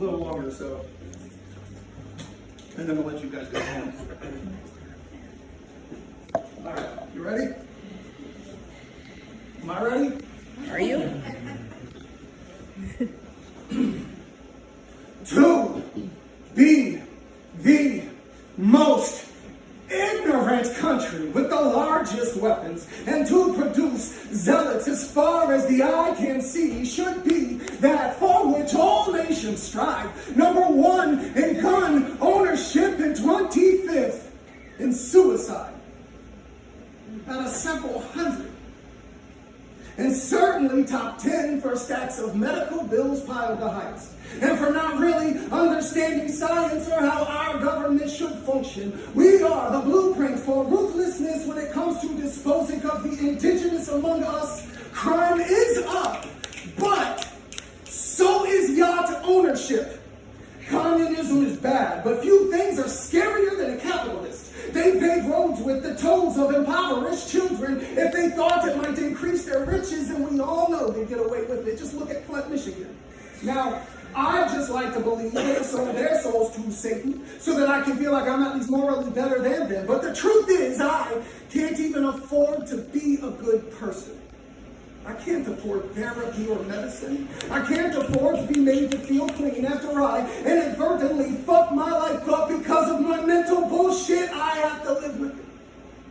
little longer, so. And then I'll let you guys go home. All right, you ready? Am I ready? Are you? To be the most ignorant country with the largest weapons, and to produce zealots as far as the eye can see, should be that for which all nations strive. Number one in gun ownership and 25th in suicide, out of several hundred. And certainly top 10 for stacks of medical bills piled the highest. And for not really understanding science or how our government should function. We are the blueprint for ruthlessness when it comes to disposing of the indigenous among us. Crime is up, but so is yacht ownership. Communism is bad, but few things are scarier than a capitalist. They pave roads with the toes of impoverished children if they thought it might increase their riches, and we all know they get away with it. Just look at Flint, Michigan. Now, I just like to believe they sold their souls to Satan so that I can feel like I'm at least morally better than them. But the truth is, I can't even afford to be a good person. I can't afford therapy or medicine. I can't afford to be made to feel clean after I inadvertently fuck my life up because of my mental bullshit. I have to live with it.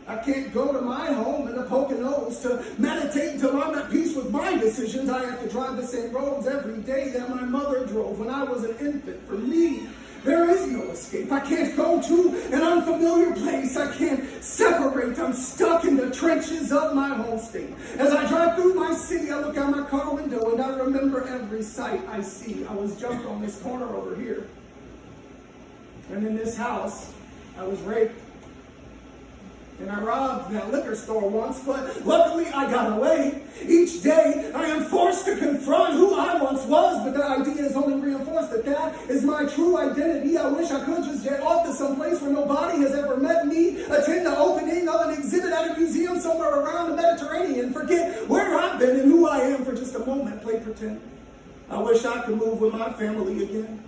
I can't go to my home in the Poconos to meditate until I'm at peace with my decisions. I have to drive the same roads every day that my mother drove when I was an infant. For me, there is no escape. I can't go to an unfamiliar place. I can't separate. I'm stuck in the trenches of my home state. As I drive through my city, I look out my car window and I remember every sight I see. I was jumped on this corner over here. And in this house, I was raped. And I robbed that liquor store once, but luckily I got away. Each day I am forced to confront who I once was, but the idea is only reinforced that that is my true identity. I wish I could just jet off to some place where nobody has ever met me, attend the opening of an exhibit at a museum somewhere around the Mediterranean, forget where I've been and who I am for just a moment, play pretend. I wish I could move with my family again.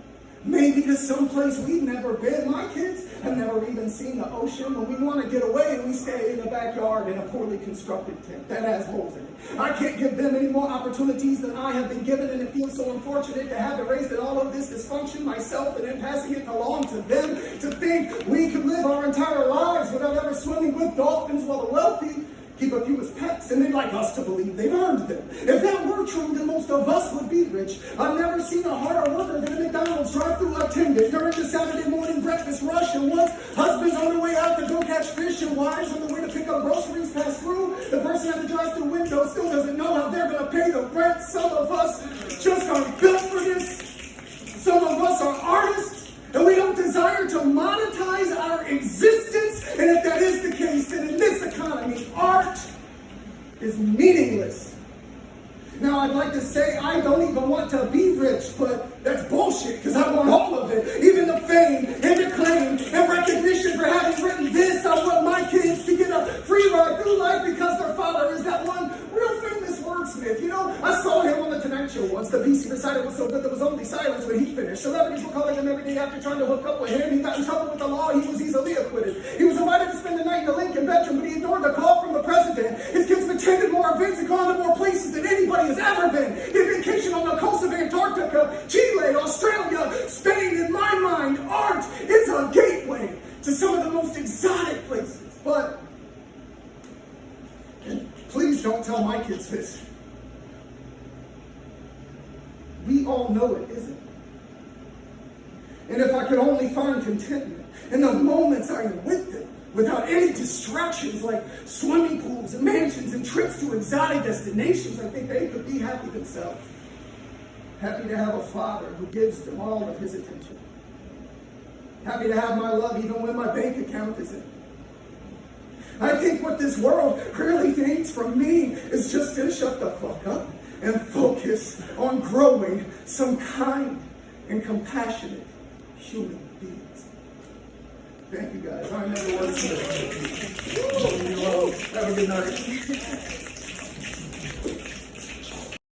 Maybe to someplace we've never been. My kids have never even seen the ocean. When we want to get away, we stay in the backyard in a poorly constructed tent that has holes in it. I can't give them any more opportunities than I have been given, and it feels so unfortunate to have erased all of this dysfunction myself and then passing it along to them. To think we could live our entire lives without ever swimming with dolphins while the wealthy keep a few as pets, and they'd like us to believe they've earned them. If that were true, then most of us would be rich. I've never seen a harder worker than a McDonald's drive-thru attendant during the Saturday morning breakfast rush, and once husbands on their way out to go catch fish and wives on the way to pick up groceries pass through, the person at the drive-thru window still doesn't know how they're going to pay the rent. Some of us just aren't built for this. Some of us are artists, and we don't desire to monetize our existence. And if that is the case, then in this economy, art is meaningless. Now, I'd like to say I don't even want to be rich, but that's bullshit, because I want all of it. Even the fame and acclaim and recognition for having written this. I want my kids to get a free ride through life because their father is that one real famous wordsmith. You know, I saw him on the Tonight Show once. The piece he recited was so good there was only silence when he finished. Celebrities were calling him every day after trying to hook up with him. He got in trouble with the law. He was easily acquitted. He was invited to spend the night in the Lincoln bedroom, but he ignored the call from the president. His kids have attended more events and gone to more places than anybody has ever been. They vacation on the coast of Antarctica, Chile, Australia, Spain. In my mind, art is a gateway to some of the most exotic places. But please don't tell my kids this. We all know it isn't. And if I could only find contentment in the moments I am with them, without any distractions like swimming pools and mansions and trips to exotic destinations, I think they could be happy themselves. Happy to have a father who gives them all of his attention. Happy to have my love even when my bank account isn't. I think what this world really needs from me is just to shut the fuck up and focus on growing some kind and compassionate human beings. Thank you guys. I'm never wordsmith. Have a good night.